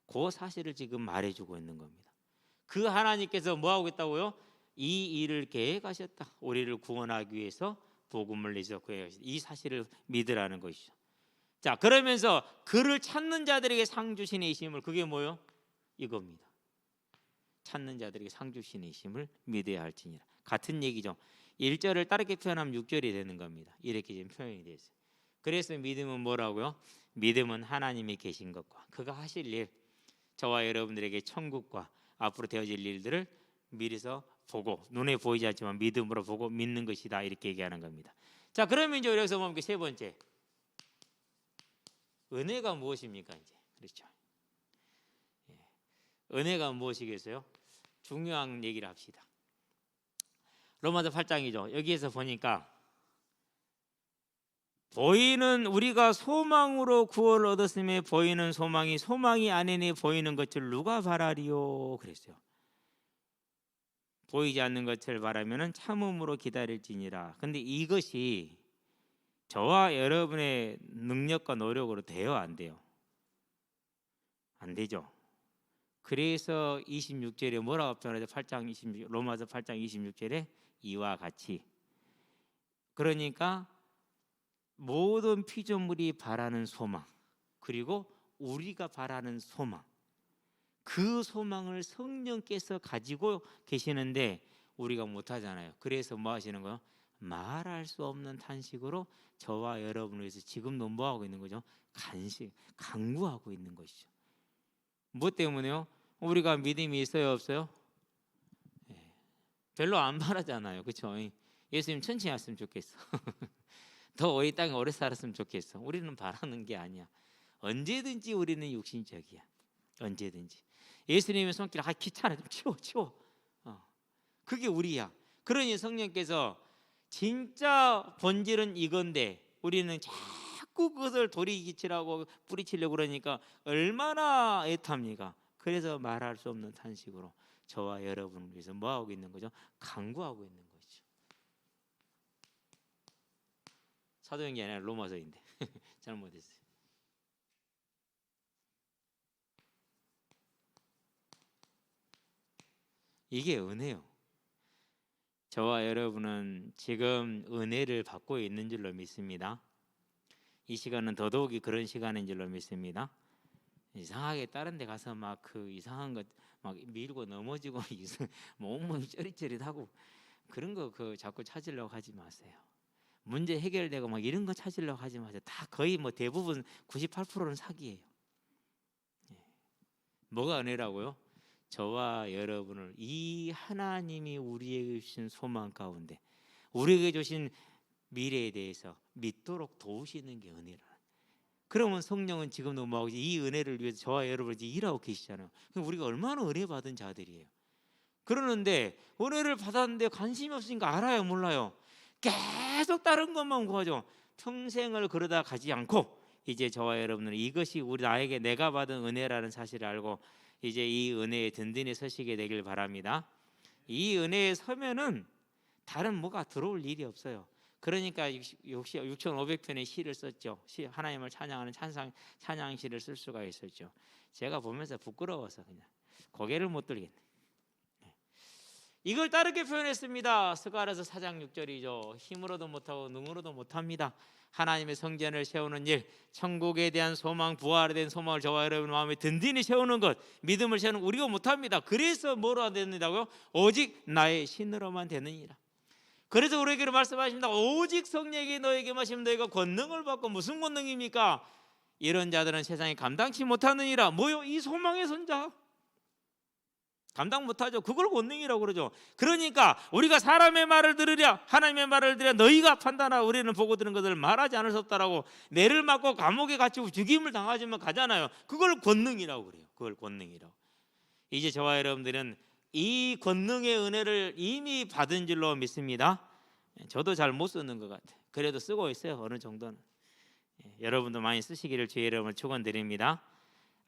그 사실을 지금 말해주고 있는 겁니다. 그 하나님께서 뭐 하고 있다고요? 이 일을 계획하셨다. 우리를 구원하기 위해서 복음을 내셨고 이 사실을 믿으라는 것이죠. 자, 그러면서 그를 찾는 자들에게 상 주시는 이심을, 그게 뭐요? 이겁니다. 찾는 자들에게 상 주시는 이심을 믿어야 할지니라. 같은 얘기죠. 1절을 다르게 표현하면 6절이 되는 겁니다. 이렇게 지금 표현이 되어 있어요. 그래서 믿음은 뭐라고요? 믿음은 하나님이 계신 것과 그가 하실 일, 저와 여러분들에게 천국과 앞으로 되어질 일들을 미리서 보고, 눈에 보이지 않지만 믿음으로 보고 믿는 것이다, 이렇게 얘기하는 겁니다. 자, 그러면 이제 여기서 보면 세 번째, 은혜가 무엇입니까? 이제 그렇죠. 은혜가 무엇이겠어요? 중요한 얘기를 합시다. 로마서 8장이죠. 여기에서 보니까 보이는, 우리가 소망으로 구원을 얻었음에 보이는 소망이 소망이 아니니 보이는 것을 누가 바라리요? 그랬어요. 보이지 않는 것을 바라면은 참음으로 기다릴지니라. 근데 이것이 저와 여러분의 능력과 노력으로 돼요, 안 돼요? 안 되죠. 그래서 26절에 뭐라고 표현하죠? 8장 26, 로마서 8장 26절에 이와 같이, 그러니까 모든 피조물이 바라는 소망, 그리고 우리가 바라는 소망, 그 소망을 성령께서 가지고 계시는데 우리가 못하잖아요. 그래서 뭐 하시는 거예요? 말할 수 없는 탄식으로 저와 여러분을 위해서 지금도 뭐 하고 있는 거죠? 간구하고 있는 것이죠. 뭐 때문에요? 우리가 믿음이 있어요, 없어요? 별로 안 바라잖아요, 그렇죠? 예수님 천천히 왔으면 좋겠어. 더 이 땅에 오래 살았으면 좋겠어. 우리는 바라는 게 아니야. 언제든지 우리는 육신적이야. 언제든지 예수님의 손길, 귀찮아, 좀 치워. 그게 우리야. 그러니 성령께서 진짜 본질은 이건데 우리는 자꾸 그것을 도리기치라고 뿌리치려고 그러니까 얼마나 애탑니까? 그래서 말할 수 없는 탄식으로 저와 여러분을 위해서 뭐 하고 있는 거죠? 간구하고 있는 거죠. 사도행전이 아니라 로마서인데 잘못했어요. 이게 은혜요. 저와 여러분은 지금 은혜를 받고 있는 줄로 믿습니다. 이 시간은 더더욱이 그런 시간인 줄로 믿습니다. 이상하게 다른 데 가서 막 그 이상한 것 막 밀고 넘어지고 온몸이 쩌릿쩌릿하고 그런 거 자꾸 찾으려고 하지 마세요. 문제 해결되고 막 이런 거 찾으려고 하지 마세요. 다 거의 뭐 대부분 98%는 사기예요. 뭐가 은혜라고요? 저와 여러분을 이 하나님이 우리에게 주신 소망 가운데 우리에게 주신 미래에 대해서 믿도록 도우시는 게 은혜라. 그러면 성령은 지금도 뭐하고 이 은혜를 위해서 저와 여러분을 일하고 계시잖아요. 그럼 우리가 얼마나 은혜 받은 자들이에요. 그러는데 은혜를 받았는데 관심이 없으니까 알아요, 몰라요? 계속 다른 것만 구하죠. 평생을 그러다 가지 않고 이제 저와 여러분은 이것이 나에게 내가 받은 은혜라는 사실을 알고 이제 이 은혜에 든든히 서시게 되길 바랍니다. 이 은혜에 서면은 다른 뭐가 들어올 일이 없어요. 그러니까 6,500편의 시를 썼죠. 하나님을 찬양하는 찬양시를 쓸 수가 있었죠. 제가 보면서 부끄러워서 그냥 고개를 못 들겠네. 이걸 다르게 표현했습니다. 스가랴서 4장 6절이죠. 힘으로도 못하고 능으로도 못합니다. 하나님의 성전을 세우는 일, 천국에 대한 소망, 부활에 대한 소망을 저와 여러분 마음에 든든히 세우는 것, 믿음을 세우는 것 우리가 못합니다. 그래서 뭐로 된다고요? 오직 나의 신으로만 되느니라. 그래서 우리에게 말씀하십니다. 오직 성령이 너에게 마시면 너희가 권능을 받고. 무슨 권능입니까? 이런 자들은 세상에 감당치 못하느니라. 뭐요? 이 소망의 손자 감당 못하죠. 그걸 권능이라고 그러죠. 그러니까 우리가 사람의 말을 들으랴 하나님의 말을 들으랴 너희가 판단하라. 우리는 보고 들은 것을 말하지 않을 수 없다라고 매를 맞고 감옥에 갇히고 죽임을 당하지만 가잖아요. 그걸 권능이라고 그래요. 그걸 권능이라고. 이제 저와 여러분들은 이 권능의 은혜를 이미 받은 줄로 믿습니다. 저도 잘 못 쓰는 것 같아요. 그래도 쓰고 있어요. 어느 정도는. 여러분도 많이 쓰시기를 주의 이름으로 축원드립니다.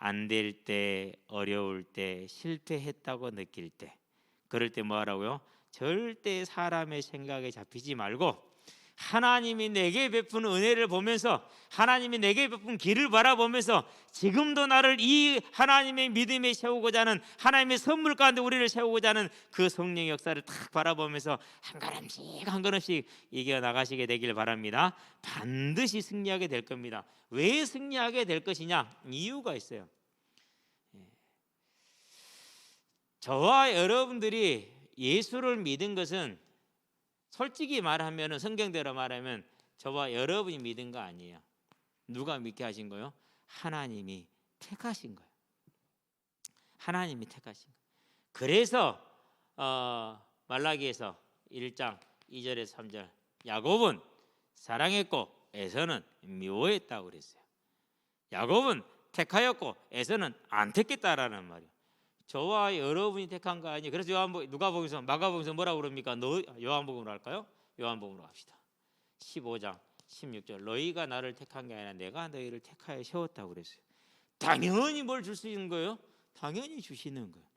안 될 때, 어려울 때, 실패했다고 느낄 때, 그럴 때 뭐 하라고요? 절대 사람의 생각에 잡히지 말고 하나님이 내게 베푸는 은혜를 보면서, 하나님이 내게 베푼 길을 바라보면서 지금도 나를 이 하나님의 믿음에 세우고자 하는, 하나님의 선물 가운데 우리를 세우고자 하는 그 성령의 역사를 딱 바라보면서 한 걸음씩 한 걸음씩 이겨나가시게 되길 바랍니다. 반드시 승리하게 될 겁니다. 왜 승리하게 될 것이냐? 이유가 있어요. 저와 여러분들이 예수를 믿은 것은 솔직히 말하면, 성경대로 말하면 저와 여러분이 믿은 거 아니에요. 누가 믿게 하신 거예요? 하나님이 택하신 거예요. 하나님이 택하신 거예요. 그래서 말라기에서 1장 2절에서 3절 야곱은 사랑했고 에서는 미워했다고 그랬어요. 야곱은 택하였고 에서는 안 택했다라는 말이에요. 저와 여러분이 택한 거 아니에요. 그래서 누가복음에서, 마가복음에서 뭐라고 그럽니까? 요한복음으로 할까요? 요한복음으로 합시다. 15장 16절 너희가 나를 택한 게 아니라 내가 너희를 택하여 세웠다고 그랬어요. 당연히 뭘 줄 수 있는 거예요? 당연히 주시는 거예요.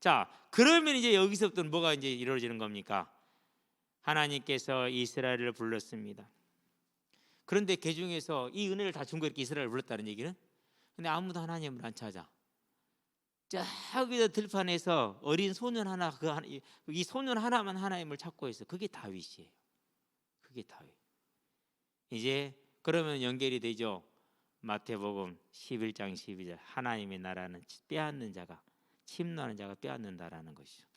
자, 그러면 이제 여기서부터는 뭐가 이제 이루어지는 겁니까? 하나님께서 이스라엘을 불렀습니다. 그런데 그 중에서 이 은혜를 다 준 거 이렇게 이스라엘을 불렀다는 얘기는? 근데 아무도 하나님을 안 찾아. 저기서 들판에서 어린 소년 하나, 이 소년 하나만 하나님을 찾고 있어. 그게 다윗이에요. 그게 다윗. 이제 그러면 연결이 되죠. 마태복음 11장 12절 하나님의 나라는 빼앗는 자가, 침노하는 자가 빼앗는다라는 것이죠.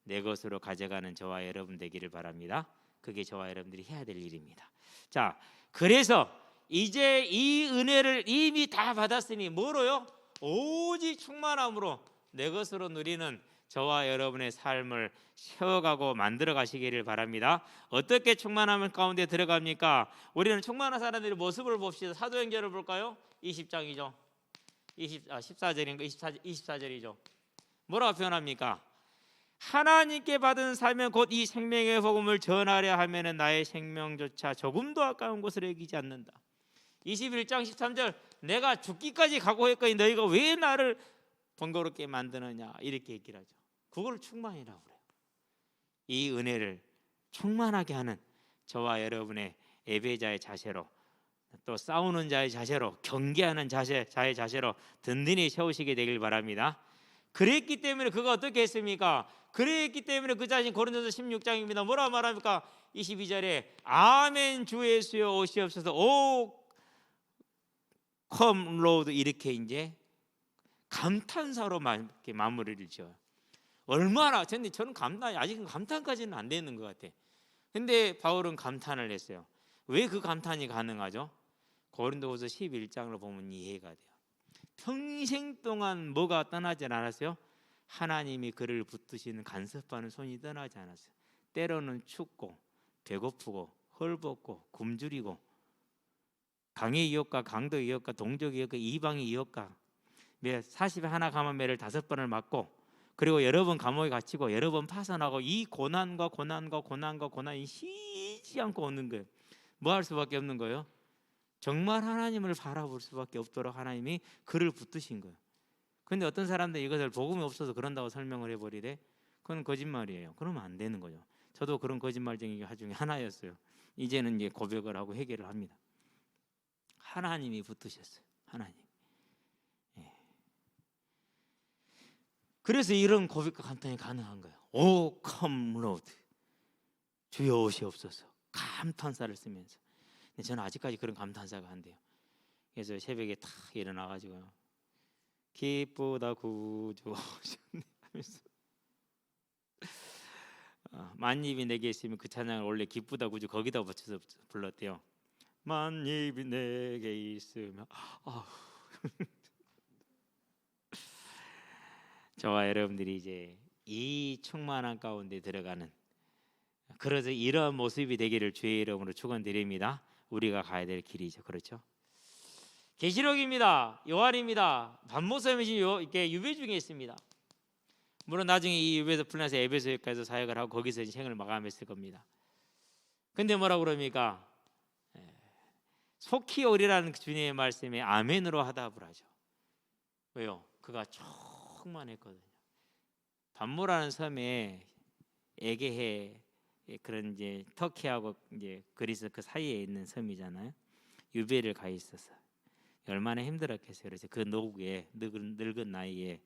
내 것으로 가져가는 저와 여러분 되기를 바랍니다. 그게 저와 여러분들이 해야 될 일입니다. 자, 그래서 이제 이 은혜를 이미 다 받았으니 뭐로요? 오직 충만함으로 내 것으로 누리는 저와 여러분의 삶을 세워가고 만들어 가시기를 바랍니다. 어떻게 충만함 가운데 들어갑니까? 우리는 충만한 사람들의 모습을 봅시다. 사도행전을 볼까요? 20장이죠. 14절인가? 24절이죠. 뭐라고 표현합니까? 하나님께 받은 사명 곧 이 생명의 복음을 전하려 하면은 나의 생명조차 조금도 아까운 것으로 여기지 않는다. 21장 13절 내가 죽기까지 각오했거니 너희가 왜 나를 번거롭게 만드느냐 이렇게 얘기를 하죠. 그걸 충만이라고 그래요. 이 은혜를 충만하게 하는 저와 여러분의 예배자의 자세로, 또 싸우는 자의 자세로, 경계하는 자의 자세로 든든히 세우시게 되길 바랍니다. 그랬기 때문에 그가 어떻게 했습니까? 그랬기 때문에 그 자신 고린도서 16장입니다. 뭐라 말합니까? 22절에 아멘 주 예수여 오시옵소서 오 컴 로드 이렇게 이제 감탄사로 이렇게 마무리를 지어요. 얼마나 저는 아직은 감탄까지는 안 되는 것 같아. 근데 바울은 감탄을 했어요. 왜 그 감탄이 가능하죠? 고린도후서 11장을 보면 이해가 돼요. 평생 동안 뭐가 떠나지 않았어요? 하나님이 그를 붙드시는 간섭하는 손이 떠나지 않았어요. 때로는 춥고 배고프고 헐벗고 굶주리고 강의 이웃과 강도 이웃과 동족 이웃과 이방의 이웃과 40에 하나 가면 매를 5번을 맞고 그리고 여러 번 감옥에 갇히고 여러 번 파산하고 이 고난이 쉬지 않고 오는 거예요. 뭐 할 수밖에 없는 거예요? 정말 하나님을 바라볼 수밖에 없도록 하나님이 그를 붙드신 거예요. 그런데 어떤 사람들이 이것을 복음이 없어서 그런다고 설명을 해버리래. 그건 거짓말이에요. 그러면 안 되는 거죠. 저도 그런 거짓말쟁이 중에 하나였어요. 이제는 이제 고백을 하고 해결을 합니다. 하나님이 붙으셨어요. 하나님. 예. 그래서 이런 고백과 감탄이 가능한 거예요. 오 컴 로드, 주여 오시옵소서. 감탄사를 쓰면서. 근데 저는 아직까지 그런 감탄사가 안 돼요. 그래서 새벽에 탁 일어나가지고 기쁘다 구주 오셨네 하면서 만입이 내게 있으면 그 찬양을 원래 기쁘다 구주 거기다 붙여서 불렀대요. 만입이 내게 있으면 저와 여러분들이 이제 이 충만한 가운데 들어가는, 그래서 이러한 모습이 되기를 주의 이름으로 축원드립니다. 우리가 가야 될 길이죠. 그렇죠? 계시록입니다. 요한입니다. 반모섬이 지금 이렇게 유배 중에 있습니다. 물론 나중에 이 유배에서 풀려나서 에베소에까지 사역을 하고 거기서 생을 마감했을 겁니다. 근데 뭐라고 그럽니까? 속히 오리라는 주님의 말씀에 아멘으로 하답을 하죠. 왜요? 그가 충만했거든요. 반모라는 섬에 에게해, 그런 이제 터키하고 이제 그리스 그 사이에 있는 섬이잖아요. 유배를 가 있었어. 얼마나 힘들었겠어요. 그래서 그 노후에 늙은 나이에.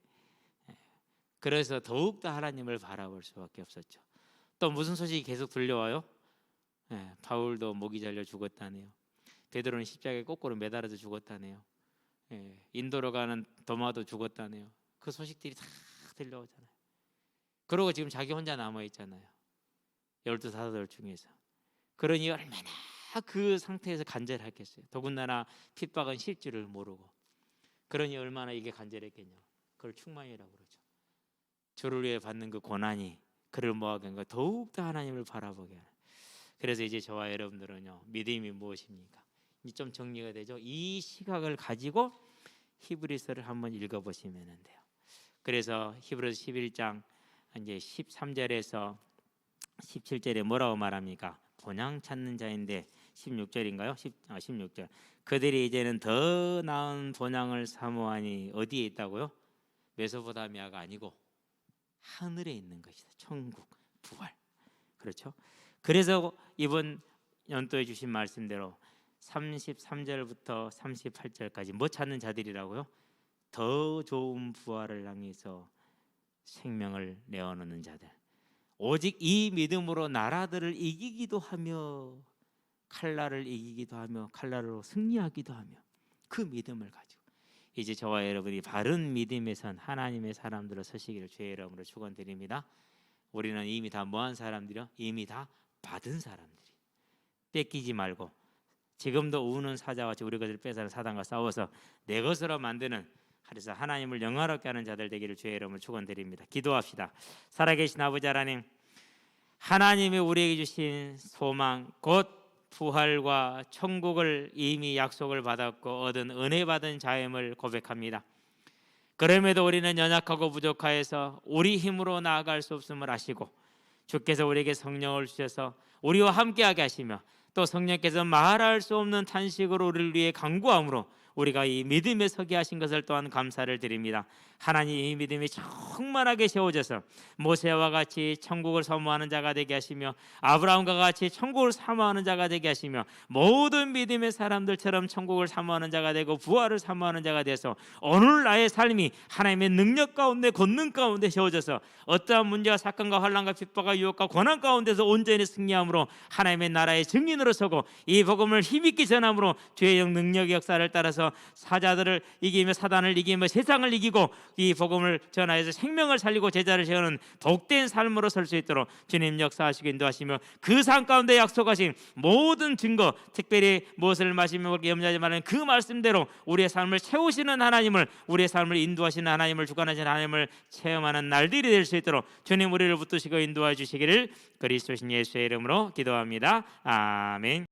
그래서 더욱더 하나님을 바라볼 수밖에 없었죠. 또 무슨 소식이 계속 들려와요? 바울도 목이 잘려 죽었다네요. 베드로는 십자가에 거꾸로 매달아서 죽었다네요. 인도로 가는 도마도 죽었다네요. 그 소식들이 다 들려오잖아요. 그러고 지금 자기 혼자 남아 있잖아요. 12 사도들 중에서. 그러니 얼마나 그 상태에서 간절했겠어요. 더군다나 핍박은 실 줄을 모르고. 그러니 얼마나 이게 간절했겠냐. 그걸 충만이라고 그러죠. 저를 위해 받는 그 고난이 그를 뭐하게 한 거, 더욱더 하나님을 바라보게 하는. 그래서 이제 저와 여러분들은요, 믿음이 무엇입니까? 이제 좀 정리가 되죠. 이 시각을 가지고 히브리서를 한번 읽어보시면 돼요. 그래서 히브리서 11장 이제 13절에서 17절에 뭐라고 말합니까? 본향 찾는 자인데 16절인가요? 16절. 그들이 이제는 더 나은 본향을 사모하니 어디에 있다고요? 메소포타미아가 아니고 하늘에 있는 것이다. 천국, 부활. 그렇죠? 그래서 이번 연도에 주신 말씀대로 33절부터 38절까지 뭐 찾는 자들이라고요? 더 좋은 부활을 향해서 생명을 내어놓는 자들. 오직 이 믿음으로 나라들을 이기기도 하며 칼날을 이기기도 하며 칼날로 승리하기도 하며 그 믿음을 가지고 이제 저와 여러분이 바른 믿음에 선 하나님의 사람들로 서시기를 주의 이름으로 축원드립니다. 우리는 이미 다 뭐한 사람들이요? 이미 다 받은 사람들이. 뺏기지 말고 지금도 우는 사자같이 우리 것을 뺏어는 사단과 싸워서 내 것으로 만드는, 그래서 하나님을 영화롭게 하는 자들 되기를 주의 이름으로 축원드립니다. 기도합시다. 살아계신 아버지 하나님, 하나님이 우리에게 주신 소망 곧 부활과 천국을 이미 약속을 받았고 얻은 은혜 받은 자임을 고백합니다. 그럼에도 우리는 연약하고 부족하여서 우리 힘으로 나아갈 수 없음을 아시고 주께서 우리에게 성령을 주셔서 우리와 함께하게 하시며 또 성령께서 말할 수 없는 탄식으로 우리를 위해 간구함으로 우리가 이 믿음에 서게 하신 것을 또한 감사를 드립니다. 하나님, 이 믿음이 충만하게 세워져서 모세와 같이 천국을 사모하는 자가 되게 하시며 아브라함과 같이 천국을 사모하는 자가 되게 하시며 모든 믿음의 사람들처럼 천국을 사모하는 자가 되고 부활을 사모하는 자가 돼서 오늘 나의 삶이 하나님의 능력 가운데 권능 가운데 세워져서 어떠한 문제와 사건과 환난과 핍박과 유혹과 고난 가운데서 온전히 승리함으로 하나님의 나라의 증인으로 서고 이 복음을 힘있게 전함으로 주의 영 능력의 역사를 따라서 사자들을 이기며 사단을 이기며 세상을 이기고 이 복음을 전하여서 생명을 살리고 제자를 세우는 복된 삶으로 설 수 있도록 주님 역사하시고 인도하시며 그 삶 가운데 약속하신 모든 증거, 특별히 무엇을 마시며 먹기 염려하지 말라는 그 말씀대로 우리의 삶을 채우시는 하나님을, 우리의 삶을 인도하시는 하나님을, 주관하시는 하나님을 체험하는 날들이 될 수 있도록 주님 우리를 붙드시고 인도해 주시기를 그리스도신 예수의 이름으로 기도합니다. 아멘.